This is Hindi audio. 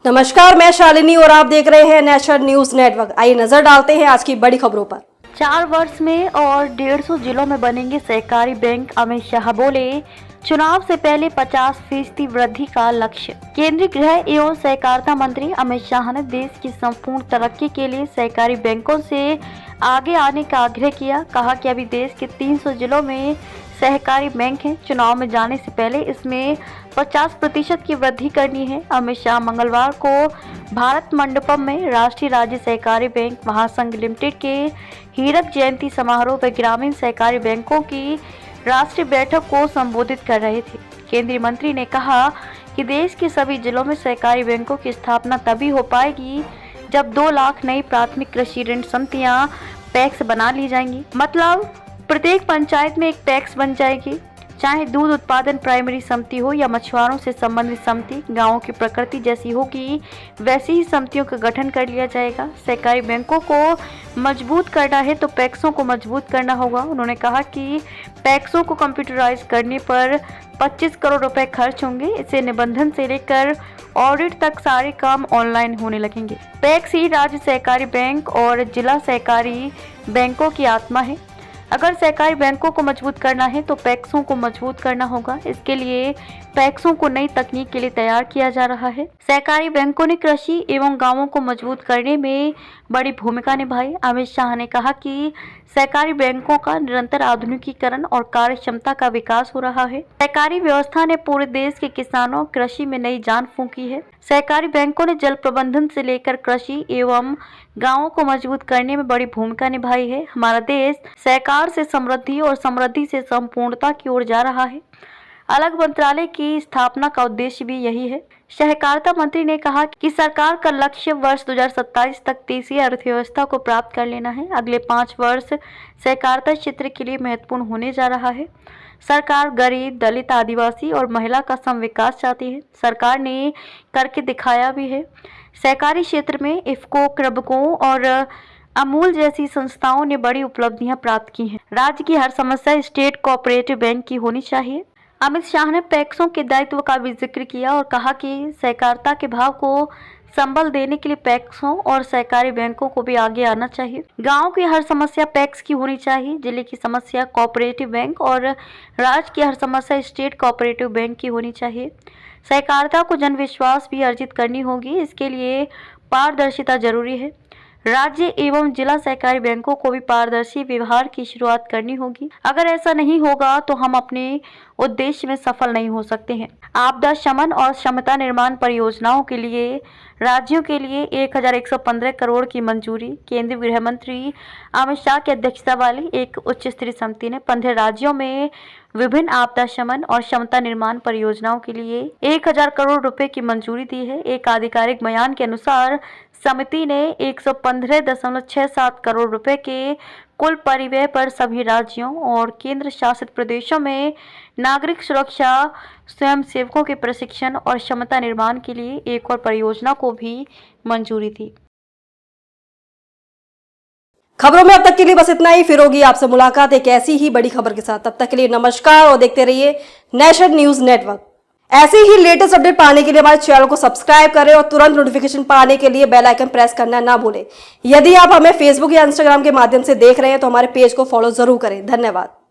नमस्कार, मैं शालिनी और आप देख रहे हैं नेशनल न्यूज नेटवर्क। आइए नजर डालते हैं आज की बड़ी खबरों पर। 4 वर्ष में और 150 जिलों में बनेंगे सहकारी बैंक, अमित शाह बोले। चुनाव से पहले 50% वृद्धि का लक्ष्य। केंद्रीय गृह एवं सहकारिता मंत्री अमित शाह ने देश की संपूर्ण तरक्की के लिए सहकारी बैंकों से आगे आने का आग्रह किया। कहा कि अभी देश के 300 जिलों में सहकारी बैंक हैं। चुनाव में जाने से पहले इसमें 50% की वृद्धि करनी है। अमित शाह मंगलवार को भारत मंडपम में राष्ट्रीय राज्य सहकारी बैंक महासंघ लिमिटेड के हीरक जयंती समारोह व ग्रामीण सहकारी बैंकों की राष्ट्रीय बैठक को संबोधित कर रहे थे। केंद्रीय मंत्री ने कहा कि देश के सभी जिलों में सहकारी बैंकों की स्थापना तभी हो पाएगी जब 2 लाख नई प्राथमिक कृषि ऋण समितियां पैक्स बना ली जाएंगी। मतलब प्रत्येक पंचायत में एक पैक्स बन जाएगी। चाहे दूध उत्पादन प्राइमरी समिति हो या मछुआरों से संबंधित समिति, गांवों की प्रकृति जैसी होगी वैसी ही समितियों का गठन कर लिया जाएगा। सहकारी बैंकों को मजबूत करना है तो पैक्सों को मजबूत करना होगा। उन्होंने कहा कि पैक्सों को कंप्यूटराइज करने पर 25 करोड़ रुपए खर्च होंगे। इसे निबंधन से लेकर ऑडिट तक सारे काम ऑनलाइन होने लगेंगे। पैक्स ही राज्य सहकारी बैंक और जिला सहकारी बैंकों की आत्मा है। अगर सहकारी बैंकों को मजबूत करना है तो पैक्सों को मजबूत करना होगा। इसके लिए पैक्सों को नई तकनीक के लिए तैयार किया जा रहा है। सहकारी बैंकों ने कृषि एवं गांवों को मजबूत करने में बड़ी भूमिका निभाई। अमित शाह ने कहा कि सहकारी बैंकों का निरंतर आधुनिकीकरण और कार्य क्षमता का विकास हो रहा है। सहकारी व्यवस्था ने पूरे देश के किसानों कृषि में नई जान फूंकी है। सहकारी बैंकों ने जल प्रबंधन से लेकर कृषि एवं गांवों को मजबूत करने में बड़ी भूमिका निभाई है। हमारा देश सहकार से समृद्धि और समृद्धि से संपूर्णता की ओर जा रहा है। अलग मंत्रालय की स्थापना का उद्देश्य भी यही है। सहकारिता मंत्री ने कहा कि सरकार का लक्ष्य वर्ष 2027 तक देशीय अर्थव्यवस्था को प्राप्त कर लेना है। अगले 5 वर्ष सहकारिता क्षेत्र के लिए महत्वपूर्ण होने जा रहा है। सरकार गरीब, दलित, आदिवासी और महिला का सम विकास चाहती है। सरकार ने करके दिखाया भी है। सहकारी क्षेत्र में इफ्को, क्रबको और अमूल जैसी संस्थाओं ने बड़ी उपलब्धियां प्राप्त की हैं। राज्य की हर समस्या स्टेट कोऑपरेटिव बैंक की होनी चाहिए। अमित शाह ने पैक्सों के दायित्व का भी जिक्र किया और कहा कि सहकारिता के भाव को संबल देने के लिए पैक्सों और सहकारी बैंकों को भी आगे आना चाहिए। गांव की हर समस्या पैक्स की होनी चाहिए, जिले की समस्या कोऑपरेटिव बैंक और राज्य की हर समस्या स्टेट कोऑपरेटिव बैंक की होनी चाहिए। सहकारिता को जन विश्वास भी अर्जित करनी होगी। इसके लिए पारदर्शिता जरूरी है। राज्य एवं जिला सहकारी बैंकों को भी पारदर्शी व्यवहार की शुरुआत करनी होगी। अगर ऐसा नहीं होगा तो हम अपने उद्देश्य में सफल नहीं हो सकते हैं। आपदा शमन और क्षमता निर्माण परियोजनाओं के लिए राज्यों के लिए 1115 करोड़ की मंजूरी। केंद्रीय गृह मंत्री अमित शाह की अध्यक्षता वाली एक उच्च स्तरीय समिति ने 15 राज्यों में विभिन्न आपदा शमन और क्षमता निर्माण परियोजनाओं के लिए 1000 करोड़ रुपए की मंजूरी दी है। एक आधिकारिक बयान के अनुसार समिति ने 115.67 करोड़ रुपए के कुल परिव्यय पर सभी राज्यों और केंद्र शासित प्रदेशों में नागरिक सुरक्षा, स्वयंसेवकों के प्रशिक्षण और क्षमता निर्माण के लिए एक और परियोजना को भी मंजूरी दी। खबरों में अब तक के लिए बस इतना ही। फिर होगी आपसे मुलाकात एक ऐसी ही बड़ी खबर के साथ। तब तक के लिए नमस्कार और देखते रहिए नेशनल न्यूज नेटवर्क। ऐसे ही लेटेस्ट अपडेट पाने के लिए हमारे चैनल को सब्सक्राइब करें और तुरंत नोटिफिकेशन पाने के लिए बेल आइकन प्रेस करना ना भूलें। यदि आप हमें फेसबुक या इंस्टाग्राम के माध्यम से देख रहे हैं तो हमारे पेज को फॉलो जरूर करें। धन्यवाद।